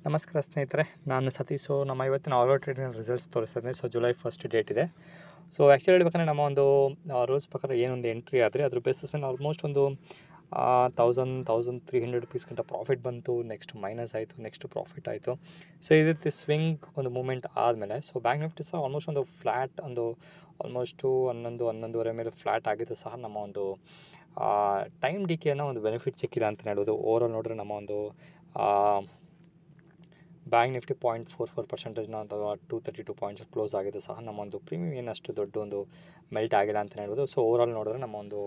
ನಮಸ್ಕಾರ ಸ್ನೇಹಿತರೆ, ನಾನು ಸತೀಶ್. ನಮ್ಮ ಇವತ್ತಿನ ಆಲ್ ಓವರ್ ಟ್ರೇಡಿಂಗ್ ರಿಸಲ್ಟ್ಸ್ ತೋರಿಸ್ತಿದ್ದೀನಿ. ಜುಲೈ 1 ಡೇಟ್ ಇದೆ. ಆ್ಯಕ್ಚುಲಿ ಹೇಳ್ಬೇಕಂದ್ರೆ ನಮ್ಮ ಒಂದು ರೂಲ್ಸ್ ಪ್ರಕಾರ ಏನೊಂದು ಎಂಟ್ರಿ ಆದರೆ ಅದ್ರ ಬೇಸಿಸ್ ಮೇಲೆ ಆಲ್ಮೋಸ್ಟ್ ಒಂದು 1300 ರುಪೀಸ್ ಗಂಟ ಪ್ರಾಫಿಟ್ ಬಂತು. ನೆಕ್ಸ್ಟ್ ಮೈನಸ್ ಆಯಿತು, ನೆಕ್ಸ್ಟ್ ಪ್ರಾಫಿಟ್ ಆಯಿತು. ಈ ರೀತಿ ಸ್ವಿಂಗ್ ಒಂದು ಮೂಮೆಂಟ್ ಆದಮೇಲೆ ಬ್ಯಾಂಕ್ ನಿಫ್ಟಿ ಸಹ ಆಲ್ಮೋಸ್ಟ್ ಒಂದು ಫ್ಲ್ಯಾಟ್ ಒಂದು ಆಲ್ಮೋಸ್ಟು 11-11:30 ಮೇಲೆ ಫ್ಲ್ಯಾಟ್ ಆಗಿದ್ದು ಸಹ ನಮ್ಮ ಒಂದು ಟೈಮ್ ಡಿಕೆಯನ್ನು ಒಂದು ಬೆನಿಫಿಟ್ ಸಿಕ್ಕಿಲ್ಲ ಅಂತಲೇ ಹೇಳ್ಬೋದು. ಓವರಾಲ್ ನೋಡಿದ್ರೆ ನಮ್ಮ ಒಂದು ಬ್ಯಾಂಕ್ ನಿಫ್ಟಿ 0.44% ಅಥವಾ 232 ಪಾಯಿಂಟ್ಸ್ ಕ್ಲೋಸ್ ಆಗಿದೆ ಸಹ ನಮ್ಮ ಒಂದು ಪ್ರೀಮಿಯಂ ಏನಷ್ಟು ದೊಡ್ಡ ಒಂದು ಮೆಲ್ಟ್ ಆಗಿಲ್ಲ ಅಂತಲೇ ಹೇಳ್ಬೋದು. ಓವರಾಲ್ ನೋಡಿದ್ರೆ ನಮ್ಮ ಒಂದು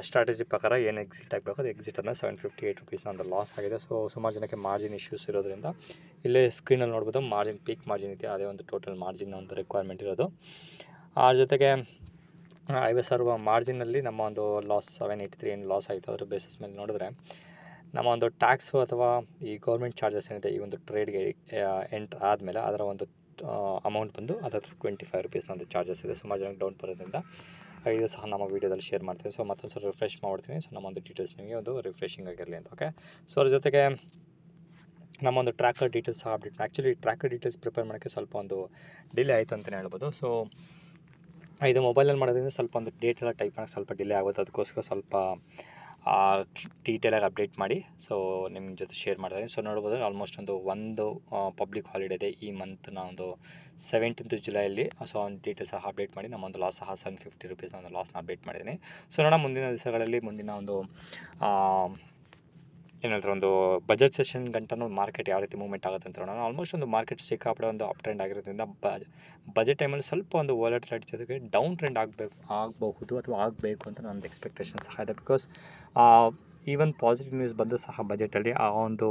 ಸ್ಟ್ರಾಟಜಿ ಪ್ರಕಾರ ಏನು ಎಕ್ಸಿಟ್ ಆಗಬೇಕು ಅದು ಎಕ್ಸಿಟ್ ಅಂದರೆ 758 ರುಪೀಸ್ನ ಒಂದು ಲಾಸ್ ಆಗಿದೆ. ಸುಮಾರು ಜನಕ್ಕೆ ಮಾರ್ಜಿನ್ ಇಶ್ಯೂಸ್ ಇರೋದ್ರಿಂದ ಇಲ್ಲೇ ಸ್ಕ್ರೀನಲ್ಲಿ ನೋಡ್ಬೋದು ಮಾರ್ಜಿನ್ ಪೀಕ್ ಮಾರ್ಜಿನ್ ಇದೆ, ಅದೇ ಒಂದು ಟೋಟಲ್ ಮಾರ್ಜಿನ್ ಒಂದು ರಿಕ್ವೈರ್ಮೆಂಟ್ ಇರೋದು. ಆ ಜೊತೆಗೆ 50,000 ಮಾರ್ಜಿನಲ್ಲಿ ನಮ್ಮ ಒಂದು ಲಾಸ್ 783 ಏನು ಲಾಸ್ ಆಯಿತು. ಅದರ ಬೇಸಿಸ್ ಮೇಲೆ ನೋಡಿದ್ರೆ ನಮ್ಮ ಒಂದು ಟ್ಯಾಕ್ಸು ಅಥವಾ ಈ ಗೌರ್ಮೆಂಟ್ ಚಾರ್ಜಸ್ ಏನಿದೆ ಈ ಒಂದು ಟ್ರೇಡ್ಗೆ ಎಂಟ್ರ್ ಆದಮೇಲೆ ಅದರ ಒಂದು ಅಮೌಂಟ್ ಬಂದು ಅದರ 25 ರುಪೀಸ್ನ ಒಂದು ಚಾರ್ಜಸ್ ಇದೆ. ಸುಮಾರು ಜನಕ್ಕೆ ಡೌನ್ ಬರೋದ್ರಿಂದ ಇದು ಸಹ ನಮ್ಮ ವೀಡಿಯೋದಲ್ಲಿ ಶೇರ್ ಮಾಡ್ತೀನಿ. ಮತ್ತೊಂದು ಸಲ ರಿಫ್ರೆಶ್ ಮಾಡ್ತೀನಿ. ನಮ್ಮ ಒಂದು ಡೀಟೇಲ್ಸ್ ನಿಮಗೆ ಒಂದು ರಿಫ್ರೆಶಿಂಗ್ ಆಗಿರಲಿ ಅಂತ. ಓಕೆ, ಅದ್ರ ಜೊತೆಗೆ ನಮ್ಮ ಒಂದು ಟ್ರ್ಯಾಕರ್ ಡೀಟೇಲ್ಸ್ ಸಹ update. Actually tracker details prepare ಮಾಡೋಕ್ಕೆ ಸ್ವಲ್ಪ ಒಂದು ಡಿಲೇ ಆಯಿತು ಅಂತಲೇ ಹೇಳ್ಬೋದು. ಇದು ಮೊಬೈಲಲ್ಲಿ ಮಾಡೋದ್ರಿಂದ ಸ್ವಲ್ಪ ಒಂದು ಡೇಟ್ ಎಲ್ಲ ಟೈಪ್ ಮಾಡೋಕ್ಕೆ ಸ್ವಲ್ಪ ಡಿಲೇ ಆಗುತ್ತೆ. ಅದಕ್ಕೋಸ್ಕರ ಸ್ವಲ್ಪ ಡೀಟೇಲಾಗಿ ಅಪ್ಡೇಟ್ ಮಾಡಿ ನಿಮ್ಮ ಜೊತೆ ಶೇರ್ ಮಾಡ್ತೀನಿ. ನೋಡ್ಬೋದು ಆಲ್ಮೋಸ್ಟ್ ಒಂದು ಪಬ್ಲಿಕ್ ಹಾಲಿಡೇ ಇದೆ ಈ ಮಂತ್ನ ಒಂದು 17th ಜುಲೈಯಲ್ಲಿ. ಒಂದು ಡೀಟೇಲ್ಸ್ ಸಹ ಅಪ್ಡೇಟ್ ಮಾಡಿ ನಮ್ಮ ಒಂದು ಲಾಸ್ ಸಹ 750 ರುಪೀಸ್ನ ಒಂದು ಲಾಸ್ನ ಅಪ್ಡೇಟ್ ಮಾಡಿದ್ದೀನಿ. ನೋಡೋಣ ಮುಂದಿನ ದಿವಸಗಳಲ್ಲಿ ಮುಂದಿನ ಒಂದು ಏನು ಹೇಳ್ತಾರೆ ಒಂದು ಬಜೆಟ್ ಸೆಷನ್ ಗಂಟನೂ ಮಾರ್ಕೆಟ್ ಯಾವ ರೀತಿ ಮೂವ್ಮೆಂಟ್ ಆಗುತ್ತೆ ಅಂತ ನೋಡೋಣ. ಆಲ್ಮೋಸ್ಟ್ ಒಂದು ಮಾರ್ಕೆಟ್ ಸಿಕ್ಕಾಪಡೆ ಒಂದು ಅಪ್ ಟ್ರೆಂಡ್ ಆಗಿರೋದ್ರಿಂದ ಬಜೆಟ್ ಟೈಮಲ್ಲಿ ಸ್ವಲ್ಪ ಒಂದು ವಾಲಟಿಲಿಟಿ ಜೊತೆಗೆ ಡೌನ್ ಟ್ರೆಂಡ್ ಆಗಬಹುದು ಅಥವಾ ಆಗಬೇಕು ಅಂತ ನನ್ನದು ಎಕ್ಸ್ಪೆಕ್ಟೇಷನ್ ಸಹ ಇದೆ. ಬಿಕಾಸ್ ಈವನ್ ಪಾಸಿಟಿವ್ ನ್ಯೂಸ್ ಬಂದು ಸಹ ಬಜೆಟಲ್ಲಿ ಆ ಒಂದು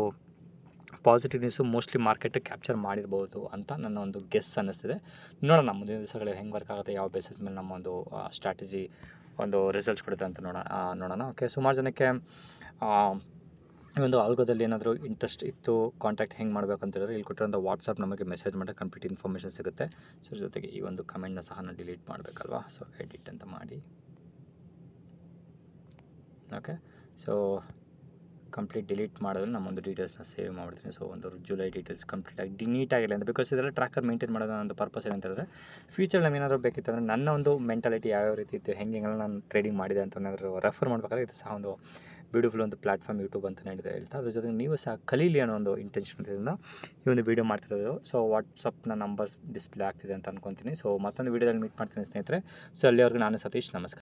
positive news mostly market capture ಮಾಡಿರ್ಬೋದು ಅಂತ ನನ್ನ ಒಂದು ಗೆಸ್ ಅನ್ನಿಸ್ತಿದೆ. ನೋಡೋಣ ಮುಂದಿನ ದಿವಸಗಳಲ್ಲಿ ಹೆಂಗೆ ವರ್ಕ್ ಆಗುತ್ತೆ, ಯಾವ ಬೇಸಿಸ್ ಮೇಲೆ ನಮ್ಮ ಒಂದು ಸ್ಟ್ರಾಟಜಿ ಒಂದು ರಿಸಲ್ಟ್ಸ್ ಕೊಡುತ್ತೆ ಅಂತ ನೋಡೋಣ. ಓಕೆ, ಸುಮಾರು ಜನಕ್ಕೆ ಈ ಒಂದು ಆಲ್ಗೋದಲ್ಲಿ ಏನಾದರೂ ಇಂಟ್ರೆಸ್ಟ್ ಇತ್ತು, ಕಾಂಟ್ಯಾಕ್ಟ್ ಹೆಂಗೆ ಮಾಡಬೇಕು ಅಂತ ಹೇಳಿದ್ರೆ ಇಲ್ಲಿ ಕೊಟ್ಟಿರೋಂಥ ವಾಟ್ಸಪ್ ನಮಗೆ ಮೆಸೇಜ್ ಮಾಡಿ ಕಂಪ್ಲೀಟ್ ಇನ್ಫಾರ್ಮೇಷನ್ ಸಿಗುತ್ತೆ. ಜೊತೆಗೆ ಈ ಒಂದು ಕಮೆಂಟ್ನ ಸಹ ನಾನು ಡಿಲೀಟ್ ಮಾಡಬೇಕಲ್ವಾ. ಎಡಿಟ್ ಅಂತ ಮಾಡಿ. ಓಕೆ, ಕಂಪ್ಲೀಟ್ ಡಿಲೀಟ್ ಮಾಡಿದ್ರೆ ನಮ್ಮೊಂದು ಡೀಟೇಲ್ಸ್ನ ಸೇವ್ ಮಾಡ್ತೀನಿ. ಒಂದು ಜುಲೈ ಡೀಟೇಲ್ಸ್ ಕಂಪ್ಲೀಟಾಗಿ ನೀಟಾಗಿಲ್ಲ ಅಂತ. ಬಿಕಾಸ್ ಇದೆಲ್ಲ ಟ್ರ್ಯಾಕರ್ ಮೇಂಟೈನ್ ಮಾಡೋದು ಒಂದು ಪರ್ಪಸ್ ಏನಂತ ಹೇಳಿದ್ರೆ ಫ್ಯೂಚರ್ ನಮ್ಗೆ ಏನಾದರೂ ಬೇಕಿತ್ತು ಅಂದರೆ ನನ್ನ ಒಂದು ಮೆಂಟಾಲಿಟಿ ಯಾವ್ಯಾವ ರೀತಿ ಇತ್ತು, ಹೆಂಗೆಲ್ಲ ನಾನು ಟ್ರೇಡಿಂಗ್ ಮಾಡಿದೆ ಅಂತ ಏನಾದರೂ ರೆಫರ್ ಮಾಡ್ಬೇಕಾದ್ರೆ ಇದು ಸಹ ಒಂದು ಬ್ಯೂಟಿಫುಲ್ ಒಂದು ಪ್ಲಾಟ್ಫಾರ್ಮ್ ಯೂಟ್ಯೂಬ್ ಅಂತ ಹೇಳ್ತಾ ಅದ್ರ ಜೊತೆಗೆ ನೀವು ಸಹ ಕಲೀಲಿ ಅನ್ನೋ ಒಂದು ಇಂಟೆನ್ಷನ್ದಿಂದ ಈ ಒಂದು ವೀಡಿಯೋ ಮಾಡ್ತಿರೋದು. ವಾಟ್ಸಪ್ನ ನಂಬರ್ಸ್ ಡಿಸ್ಪ್ಲೇ ಆಗ್ತಿದೆ ಅಂತ ಅನ್ಕೊತೀನಿ. ಮತ್ತೊಂದು ವೀಡಿಯೋದಲ್ಲಿ ಮೀಟ್ ಮಾಡ್ತೀನಿ ಸ್ನೇಹಿತರೆ. ಅಲ್ಲಿವರೆಗೂ ನಾನು ಸತೀಶ್, ನಮಸ್ಕಾರ.